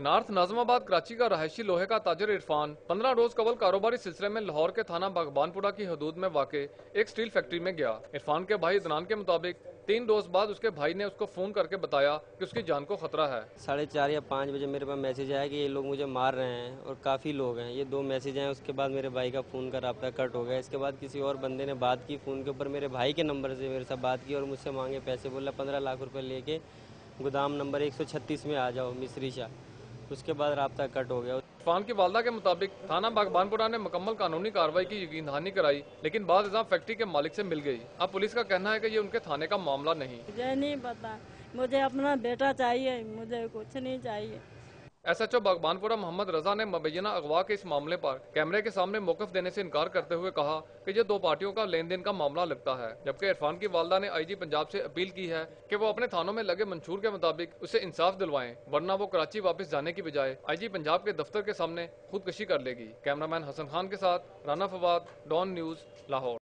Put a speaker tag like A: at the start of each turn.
A: North ناظم آباد کراچی کا رہائشی لوہے کا تاجر عرفان 15 روز قبل کاروباری سلسلے میں لاہور کے تھانہ باغبان پورہ کی حدود میں واقع ایک سٹیل فیکٹری میں گیا۔ عرفان کے بھائی عدنان کے مطابق 3 روز بعد اس کے بھائی نے اس کو فون کر کے بتایا کہ اس کی جان کو خطرہ ہے۔
B: 4:30 یا 5 بجے میرے پاس میسج آیا کہ یہ لوگ مجھے مار رہے ہیں اور کافی لوگ ہیں۔ یہ 2 میسج ہیں، اس کے بعد میرے بھائی کا فون کا رابطہ کٹ ہو گیا۔ اس کے بعد کسی اور بندے نے بات کی فون کے اوپر، میرے بھائی کے نمبر سے میرے ساتھ بات کی اور مجھ سے مانگے پیسے، بولا 15 لاکھ روپے لے کے گودام نمبر 136 میں آ جاؤ مصری شاہ۔ اس کے بعد رابطہ کٹ ہو گیا۔
A: عرفان کی والدہ کے مطابق تھانہ باغبان پورہ نے مکمل قانونی کارروائی کی یقین دہانی کرائی، لیکن بعد ازاں فیکٹری کے مالک سے مل گئی۔ اب پولیس کا کہنا ہے کہ یہ ان کے تھانے کا معاملہ نہیں۔
C: مجھے نہیں پتا، مجھے اپنا بیٹا چاہیے، مجھے کچھ نہیں چاہیے۔
A: SHO باغبان پورہ محمد رضا نے مبینہ اغوا کے اس معاملے پر کیمرے کے سامنے موقف دینے سے انکار کرتے ہوئے کہا کہ یہ 2 پارٹیوں کا لین دین کا معاملہ لگتا ہے، جبکہ عرفان کی والدہ نے IG پنجاب سے اپیل کی ہے کہ وہ اپنے تھانوں میں لگے منشور کے مطابق اسے انصاف دلوائیں، ورنہ وہ کراچی واپس جانے کی بجائے IG پنجاب کے دفتر کے سامنے خودکشی کر لے گی۔ کیمرامین حسن خان کے ساتھ رانا فواد، ڈان نیوز، لاہور۔